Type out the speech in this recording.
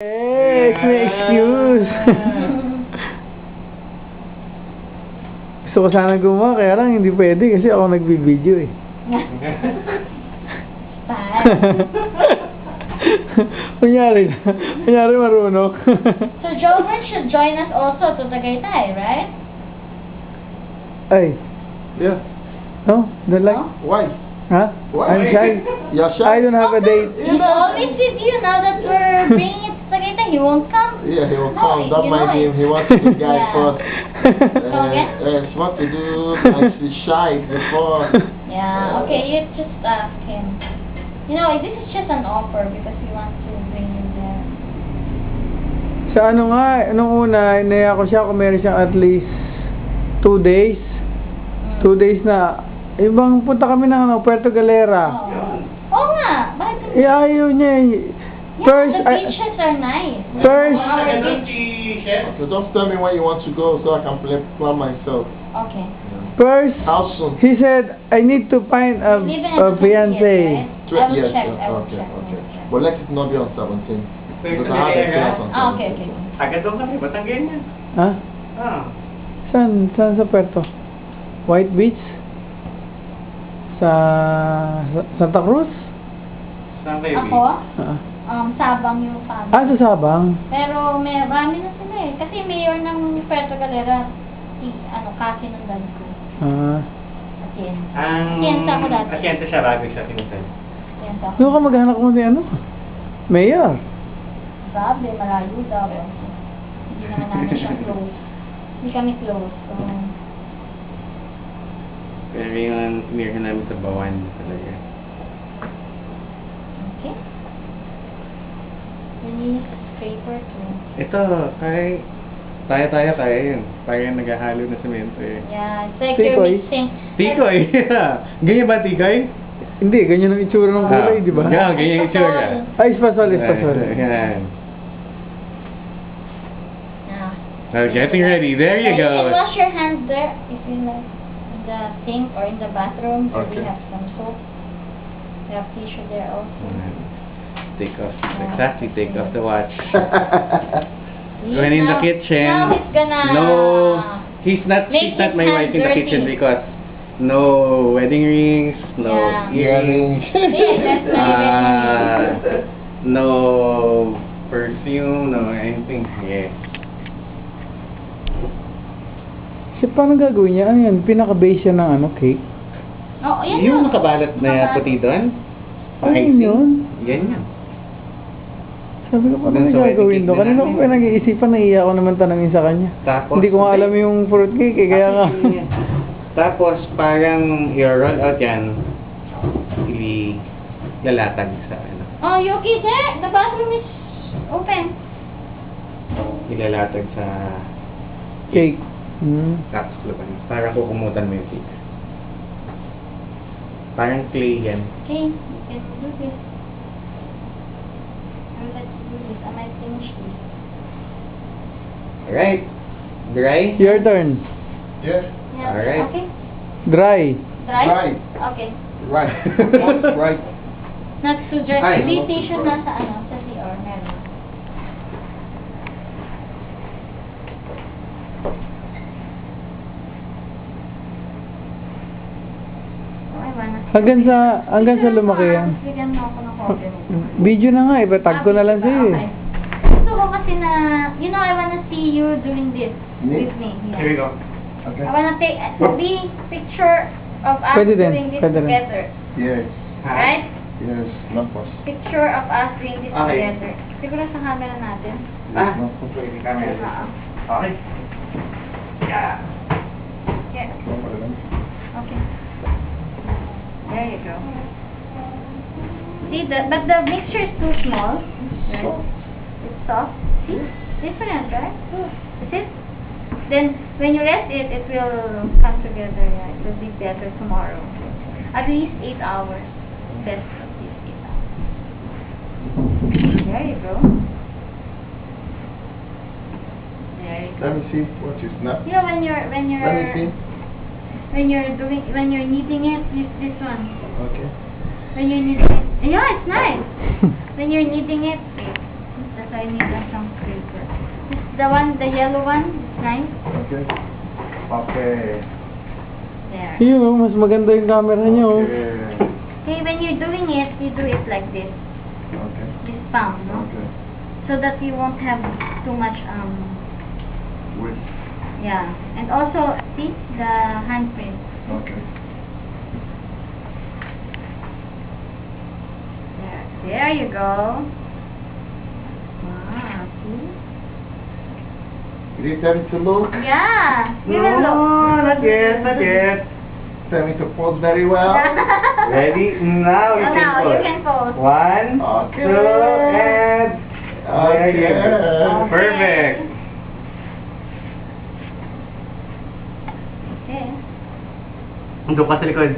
Hey, it's my excuse. Gusto ko sana gumawa, kaya lang hindi pwede kasi ako nagbibideo eh. Kunyari marunong. So Jovan should join us also to Tagaytay, right? Ay, Yeah. no? Don't like? No? Why? Huh? Why? I'm shy. You're shy? I don't have a date. He's always with you. Now that we're bringing it to Tagaytay, he won't come. Yeah, he will No, come. That you might know be it. him. He wants to be guys Yeah. first. again? It's what to do. Actually shy before. Yeah, okay, you just ask him. You know, this is just an offer because he wants to bring you there. Sa ano nga, nung una, inaya ko siya kung meron siyang at least 2 days. 2 days na. Ibang punta kami ng Puerto Galera. Oo nga, bakit? Eh, ayaw niya eh. Yeah, First, the beaches are nice. First, Our beach. So don't tell me where you want to go so I can plan myself. Okay. first, How soon? he said, I need to find a Living fiancé. at 20th, right? I will Yes, check, yes, I will okay, check, I okay. will check. But let it not be on 17. Because I have a class on 17. Ah, okay, okay. Agad doon kami, Batangan yan. Ha? Ah. Saan sa Puerto? White Beach? Sa Santa Cruz? Saan kayo? Ako, Ah, Sabang yung family. sa Sabang. Pero may marami na sila eh. Kasi mayor ng Puerto Galera, si, Kasi ng dad ko. Ah. Atin. Ang... Asienta ko dati. Asienta siya, Rabig sa Tinutay. Asienta ko. Doon ka maghanap mo ni ano? Mayor. Grabe, malayo daw. Hindi naman namin siya close. Hindi kami close. So, Pero yung tinirhan namin sa Bawan talaga. okay. We need a scraper too. Ito, kaya... Tayo kaya yun. Parang naghahalo na semento eh. Yeah, it's like Tikoy. you're mixing. Tikoy! Ganyan ba, Tikoy? Hindi, ganyan ang itsura ng kulay, di ba? Yeah, ganyan yung itsura. Ay, espasol. Yan. Yeah. Now, getting ready. There you You can go. wash your hands there if you like. In the sink or in the bathroom. So we Okay. have some soap. We have tissue there also. Take off. Exactly, take off the watch. See, When in the now- kitchen, Now he's gonna... no, she's not Make my his wife hands in the dirty. kitchen because no wedding rings, no Yeah. earrings, Yeah, that's no perfume, no anything. Yeah. Kasi paano gagawin niya? Ano yan? Pinaka-base siya ng cake? Oh, yan Yung yun. nakabalat na puti doon? Ano icing. yun? Yan yan. Sabi ko, paano Dun sa gagawin wedding doon? cake Kanina ko namin. pinag-iisipan, naiiyak ako naman tanongin sa kanya. Tapos, Hindi ko nga alam yung fruit cake eh, kaya nga. Tapos parang i-roll out yan, lalatag sa ano. Oh, Yogi, there. The bathroom is open. Ilalatag sa Cake. Hmm. tapos laban. Parang kukumutan mo yung cake. Parang clay yan. Okay, you can do this. Let's do this. I might finish this. Alright. Dry? Your turn. Yes. Yeah. Alright. Okay. Dry. Dry? Dry. Okay. Right. Right. Not too dry. Ay, This not too tissue dry. nasa sa CR. Meron. Oh, I wanna- Hanggang sa lumaki yan. Bigyan mo ako ng coffee. Video na nga, ibatag ko na lang sa'yo eh. Okay. Gusto ko kasi na, you know, I wanna see you doing this with me. Here we go. Okay. I wanna take the picture of us Pwede din, doing this pwede rin. together. Yes. Right? Yes. Not first. Picture of us doing this Okay. together. Siguro sa camera natin. Ah, Not first. pwede camera. Oo. Okay. Yeah. Yeah. Okay. There you go. See, but the mixture is too small. Right? It's soft. See? Different, right? Is it? Then, when you rest it, it will come together. Yeah? It will be better tomorrow. At least 8 hours. Best at least 8 hours. There you go. There you go. Let me see what you snap. You know, when Let me see. when you're kneading it, use this one. Okay. When you're kneading it, yeah, it's nice. When you're kneading it, okay, use that so I need some paper. The yellow one, is nice. Okay. Okay. There. Yun, oh, mas maganda yung camera niyo. Oh. Okay. Okay, when you're doing it, you do it like this. Okay. This palm, no? Okay. So that you won't have too much, With. yeah. And also, see the handprint. Okay. There you go. Wow, see? Is it time to look? Yeah. You will No, look. not yet, not yet. Tell me to pose very well. Ready? Now you Oh, can now pose. you can pose. 1, Okay. 2, and there you go. Okay. Perfect. Okay. Doon ka sa likod.